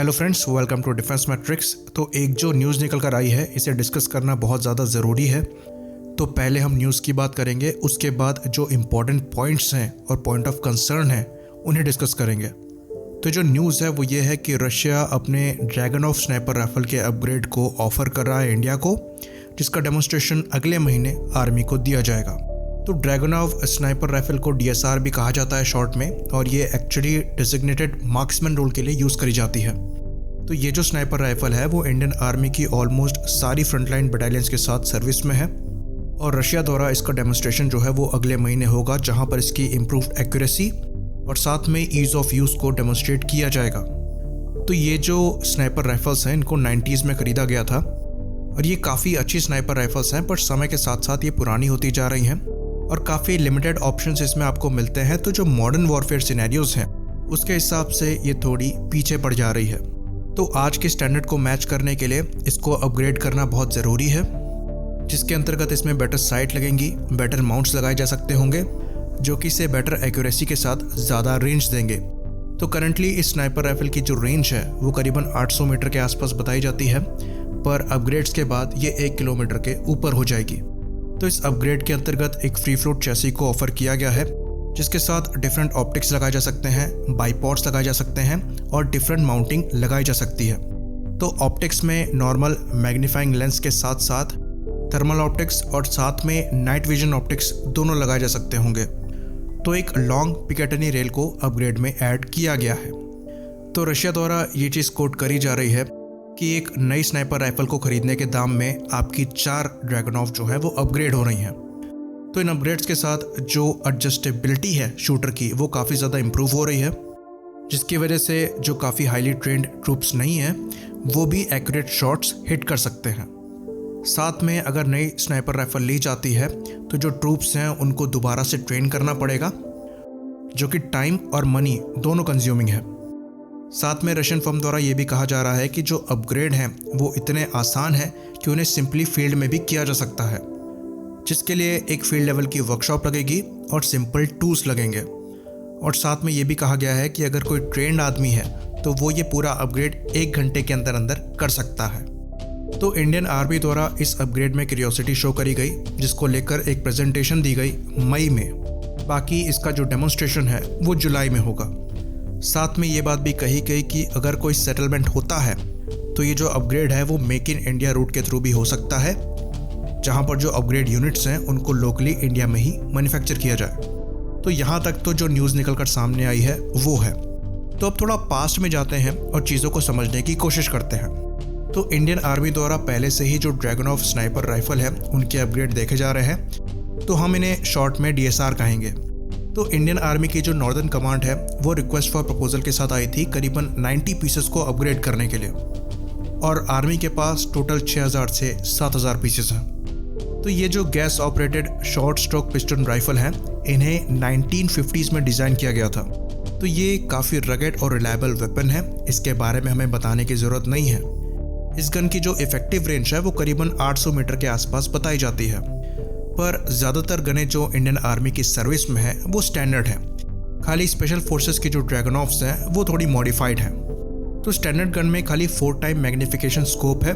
Hello friends, welcome to Defence Matrix. तो एक जो न्यूज़ निकल कर आई है, इसे डिस्कस करना बहुत ज़्यादा ज़रूरी है। तो पहले हम न्यूज़ की बात करेंगे, उसके बाद जो इम्पोर्टेंट पॉइंट्स हैं और पॉइंट ऑफ कंसर्न हैं उन्हें डिस्कस करेंगे। तो जो न्यूज़ है वो ये है कि रशिया अपने ड्रैगन स्नाइपर राइफल के अपग्रेड को ऑफ़र कर रहा है इंडिया को, जिसका डेमोन्स्ट्रेशन अगले महीने आर्मी को दिया जाएगा। तो ड्रैगन स्नाइपर राइफल को DSR भी कहा जाता है शॉर्ट में, और ये एक्चुअली डेजिग्नेटेड मार्क्समैन रोल के लिए यूज़ करी जाती है। तो ये जो स्नाइपर राइफल है वो इंडियन आर्मी की ऑलमोस्ट सारी फ्रंटलाइन बटालियंस के साथ सर्विस में है, और रशिया द्वारा इसका डेमोन्स्ट्रेशन जो है वो अगले महीने होगा, जहां पर इसकी इम्प्रूव्ड एक्यूरेसी और साथ में ईज़ ऑफ यूज़ को डेमोन्स्ट्रेट किया जाएगा। तो ये जो स्नाइपर राइफल्स हैं इनको 90s में ख़रीदा गया था, और ये काफ़ी अच्छी स्नाइपर राइफल्स हैं, पर समय के साथ साथ ये पुरानी होती जा रही हैं और काफ़ी लिमिटेड ऑप्शंस इसमें आपको मिलते हैं। तो जो मॉडर्न वॉरफेयर सिनेरियोज़ हैं उसके हिसाब से ये थोड़ी पीछे पड़ जा रही है। तो आज के स्टैंडर्ड को मैच करने के लिए इसको अपग्रेड करना बहुत ज़रूरी है, जिसके अंतर्गत इसमें बेटर साइट लगेंगी, बेटर माउंट्स लगाए जा सकते होंगे, जो कि इसे बेटर एक्यूरेसी के साथ ज़्यादा रेंज देंगे। तो करंटली इस स्नाइपर राइफल की जो रेंज है वो करीबन 800 मीटर के आसपास बताई जाती है, पर अपग्रेड्स के बाद ये 1 किलोमीटर के ऊपर हो जाएगी। तो इस अपग्रेड के अंतर्गत एक फ्री फ्लोट चैसी को ऑफर किया गया है, जिसके साथ डिफरेंट ऑप्टिक्स लगाए जा सकते हैं, बाईपोड्स लगाए जा सकते हैं और डिफरेंट माउंटिंग लगाई जा सकती है। तो ऑप्टिक्स में नॉर्मल मैग्नीफाइंग लेंस के साथ साथ थर्मल ऑप्टिक्स और साथ में नाइट विजन ऑप्टिक्स दोनों लगाए जा सकते होंगे। तो एक लॉन्ग पिकेटनी रेल को अपग्रेड में ऐड किया गया है। तो रशिया द्वारा ये चीज़ कोट करी जा रही है कि एक नई स्नाइपर राइफल को खरीदने के दाम में आपकी 4 ड्रैगन जो है वो अपग्रेड हो रही हैं। तो इन अपग्रेड्स के साथ जो एडजस्टेबिलिटी है शूटर की वो काफ़ी ज़्यादा इम्प्रूव हो रही है, जिसकी वजह से जो काफ़ी हाईली ट्रेंड ट्रूप्स नहीं हैं वो भी एक्यूरेट शॉट्स हिट कर सकते हैं। साथ में अगर नई स्नाइपर राइफल ली जाती है तो जो ट्रूप्स हैं उनको दोबारा से ट्रेन करना पड़ेगा, जो कि टाइम और मनी दोनों कंज्यूमिंग है। साथ में रशियन फर्म द्वारा ये भी कहा जा रहा है कि जो अपग्रेड हैं वो इतने आसान हैं कि उन्हें सिंपली फील्ड में भी किया जा सकता है, जिसके लिए एक फील्ड लेवल की वर्कशॉप लगेगी और सिंपल टूल्स लगेंगे। और साथ में ये भी कहा गया है कि अगर कोई ट्रेंड आदमी है तो वो ये पूरा अपग्रेड 1 घंटे के अंदर अंदर कर सकता है। तो इंडियन आर्मी द्वारा इस अपग्रेड में क्यूरियोसिटी शो करी गई, जिसको लेकर एक प्रेजेंटेशन दी गई मई में। बाकी इसका जो डेमोन्स्ट्रेशन है वो जुलाई में होगा। साथ में ये बात भी कही गई कि अगर कोई सेटलमेंट होता है तो ये जो अपग्रेड है वो मेक इन इंडिया रूट के थ्रू भी हो सकता है, जहाँ पर जो अपग्रेड यूनिट्स हैं उनको लोकली इंडिया में ही मैन्युफैक्चर किया जाए। तो यहाँ तक तो जो न्यूज़ निकल कर सामने आई है वो है। तो अब थोड़ा पास्ट में जाते हैं और चीज़ों को समझने की कोशिश करते हैं। तो इंडियन आर्मी द्वारा पहले से ही जो ड्रैगन स्नाइपर राइफल है उनके अपग्रेड देखे जा रहे हैं, तो हम इन्हें शॉर्ट में DSR कहेंगे। तो इंडियन आर्मी की जो नॉर्दर्न कमांड है वो रिक्वेस्ट फॉर प्रपोजल के साथ आई थी करीबन 90 पीसेस को अपग्रेड करने के लिए, और आर्मी के पास टोटल 6000 से 7000 पीसेस हैं। तो ये जो gas operated short stroke piston rifle हैं इन्हें 1950s में डिज़ाइन किया गया था। तो ये काफ़ी रगेड और रिलायबल वेपन है, इसके बारे में हमें बताने की ज़रूरत नहीं है। इस गन की जो इफेक्टिव रेंज है वो करीबन 800 मीटर के आसपास बताई जाती है, पर ज़्यादातर गनें जो इंडियन आर्मी की सर्विस में है वो स्टैंडर्ड है। खाली स्पेशल फोर्सेस की जो ड्रैगन हैं वो थोड़ी मॉडिफाइड हैं। तो स्टैंडर्ड गन में खाली 4 टाइम मैग्नीफिकेशन स्कोप है,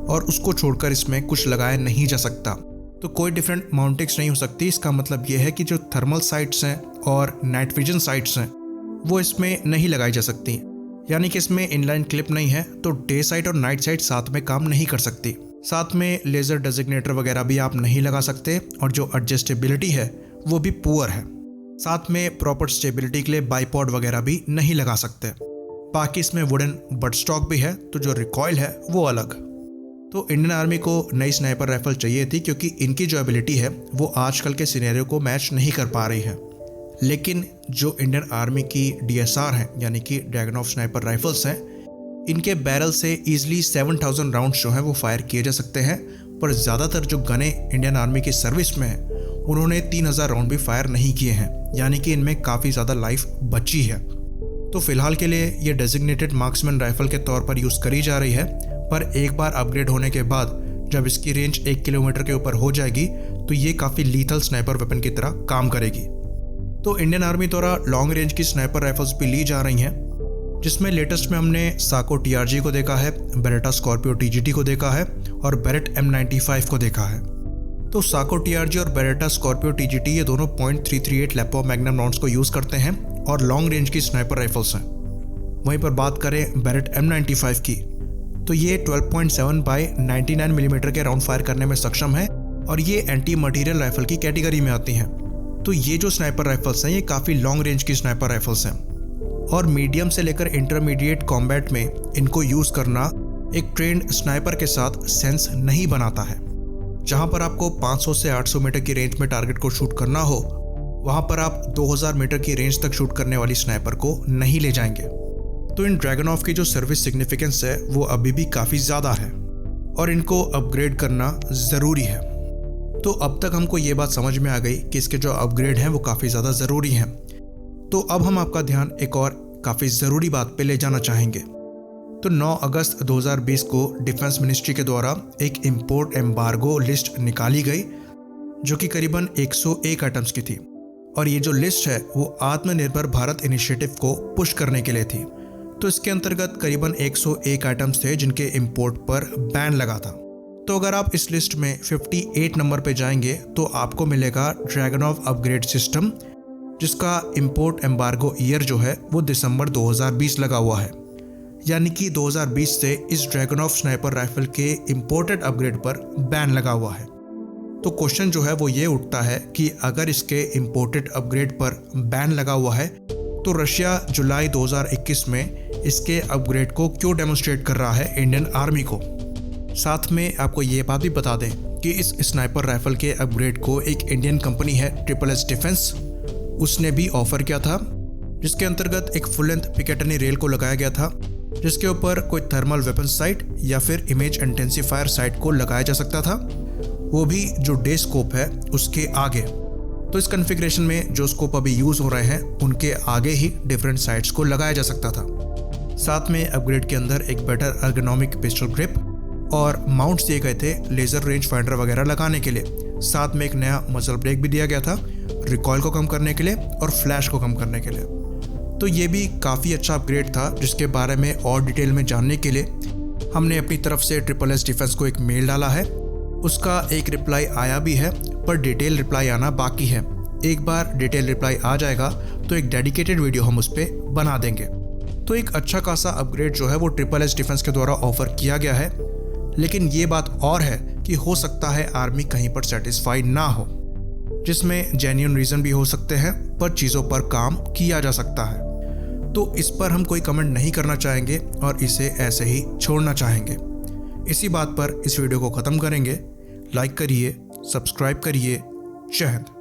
और उसको छोड़कर इसमें कुछ लगाया नहीं जा सकता। तो कोई डिफरेंट माउंटिंग्स नहीं हो सकती। इसका मतलब ये है कि जो थर्मल साइट्स हैं और नाइट विजन साइट्स हैं वो इसमें नहीं लगाई जा सकती, यानी कि इसमें इनलाइन क्लिप नहीं है, तो डे साइट और नाइट साइट साथ में काम नहीं कर सकती। साथ में लेज़र डेजिग्नेटर वगैरह भी आप नहीं लगा सकते, और जो एडजस्टेबिलिटी है वो भी पुअर है। साथ में प्रॉपर स्टेबिलिटी के लिए बाईपॉड वगैरह भी नहीं लगा सकते। बाकी इसमें वुडन बट स्टॉक भी है, तो जो रिकॉयल है वो अलग। तो इंडियन आर्मी को नई स्नाइपर राइफल चाहिए थी, क्योंकि इनकी जो एबिलिटी है वो आजकल के सिनेरियो को मैच नहीं कर पा रही है। लेकिन जो इंडियन आर्मी की DSR है, यानी कि ड्रैगन स्नाइपर राइफल्स हैं, इनके बैरल से ईजिली 7000 राउंड्स जो हैं वो फायर किए जा सकते हैं। पर ज़्यादातर जो गनें इंडियन आर्मी की सर्विस में हैं उन्होंने 3000 राउंड भी फायर नहीं किए हैं, यानी कि इनमें काफ़ी ज़्यादा लाइफ बची है। तो फिलहाल के लिए ये डेजिग्नेटेड मार्क्समैन राइफल के तौर पर यूज़ करी जा रही है, पर एक बार अपग्रेड होने के बाद जब इसकी रेंज 1 किलोमीटर के ऊपर हो जाएगी तो ये काफ़ी लीथल स्नाइपर वेपन की तरह काम करेगी। तो इंडियन आर्मी द्वारा लॉन्ग रेंज की स्नाइपर राइफल्स भी ली जा रही हैं, जिसमें लेटेस्ट में हमने साको TRG को देखा है, बेरेटा स्कॉर्पियो TGT को देखा है और बेरेट M95 को देखा है। तो साको TRG और बेरेटा स्कॉर्पियो TGT ये दोनों .338 लैपो मैग्नम राउंड्स को यूज़ करते हैं और लॉन्ग रेंज की स्नाइपर राइफल्स हैं। वहीं पर बात करें बेरेट M95 की, तो ये 12.7 बाई 99 मिलीमीटर के राउंड फायर करने में सक्षम है और ये एंटी मटीरियल राइफल की कैटेगरी में आती हैं। तो ये जो स्नाइपर राइफल्स हैं ये काफ़ी लॉन्ग रेंज की स्नाइपर राइफल्स हैं और मीडियम से लेकर इंटरमीडिएट कॉम्बैट में इनको यूज़ करना एक ट्रेंड स्नाइपर के साथ सेंस नहीं बनाता है। जहाँ पर आपको 500 से 800 मीटर की रेंज में टारगेट को शूट करना हो, वहाँ पर आप 2000 मीटर की रेंज तक शूट करने वाली स्नाइपर को नहीं ले जाएंगे। तो इन ड्रैगनऑफ की जो सर्विस सिग्निफिकेंस है वो अभी भी काफ़ी ज़्यादा है और इनको अपग्रेड करना ज़रूरी है। तो अब तक हमको ये बात समझ में आ गई कि इसके जो अपग्रेड हैं वो काफ़ी ज़्यादा ज़रूरी हैं। तो अब हम आपका ध्यान एक और काफ़ी ज़रूरी बात पे ले जाना चाहेंगे। तो 9 अगस्त 2020 को डिफेंस मिनिस्ट्री के द्वारा एक इंपोर्ट एम्बार्गो लिस्ट निकाली गई जो कि करीबन 101 आइटम्स की थी और ये जो लिस्ट है वो आत्मनिर्भर भारत इनिशिएटिव को पुश करने के लिए थी। तो इसके अंतर्गत करीबन 101 आइटम्स थे जिनके इंपोर्ट पर बैन लगा था। तो अगर आप इस लिस्ट में 58 नंबर पे जाएंगे तो आपको मिलेगा ड्रैगनऑफ अपग्रेड सिस्टम, जिसका इंपोर्ट एम्बार्गो ईयर जो है वो दिसंबर 2020 लगा हुआ है। यानी कि 2020 से इस ड्रैगनऑफ स्नाइपर राइफल के इंपोर्टेड अपग्रेड पर बैन लगा हुआ है। तो क्वेश्चन जो है वो ये उठता है कि अगर इसके इंपोर्टेड अपग्रेड पर बैन लगा हुआ है तो रशिया जुलाई 2021 में इसके अपग्रेड को क्यों डेमोन्स्ट्रेट कर रहा है इंडियन आर्मी को। साथ में आपको ये बात भी बता दें कि इस स्नाइपर राइफल के अपग्रेड को एक इंडियन कंपनी है SSS डिफेंस, उसने भी ऑफर किया था, जिसके अंतर्गत एक फुल लेंथ पिकेटनी रेल को लगाया गया था जिसके ऊपर कोई थर्मल वेपन साइट या फिर इमेज इंटेंसिफायर साइट को लगाया जा सकता था, वो भी जो डे स्कोप है उसके आगे। तो इस कॉन्फ़िगरेशन में जो स्कोप अभी यूज़ हो रहे हैं उनके आगे ही डिफरेंट साइट्स को लगाया जा सकता था। साथ में अपग्रेड के अंदर एक बेटर एर्गोनॉमिक पिस्टल ग्रिप और माउंट्स दिए गए थे लेज़र रेंज फाइंडर वगैरह लगाने के लिए। साथ में एक नया मसल ब्रेक भी दिया गया था रिकॉयल को कम करने के लिए और फ्लैश को कम करने के लिए। तो ये भी काफ़ी अच्छा अपग्रेड था जिसके बारे में और डिटेल में जानने के लिए हमने अपनी तरफ से SSS डिफेंस को एक मेल डाला है। उसका एक रिप्लाई आया भी है पर डिटेल रिप्लाई आना बाकी है। एक बार डिटेल रिप्लाई आ जाएगा तो एक डेडिकेटेड वीडियो हम उस पर बना देंगे। तो एक अच्छा खासा अपग्रेड जो है वो SSS डिफेंस के द्वारा ऑफर किया गया है, लेकिन ये बात और है कि हो सकता है आर्मी कहीं पर सेटिस्फाइड ना हो, जिसमें जेन्युइन रीज़न भी हो सकते हैं पर चीज़ों पर काम किया जा सकता है। तो इस पर हम कोई कमेंट नहीं करना चाहेंगे और इसे ऐसे ही छोड़ना चाहेंगे। इसी बात पर इस वीडियो को ख़त्म करेंगे। लाइक करिए, सब्सक्राइब करिए। जय हिंद।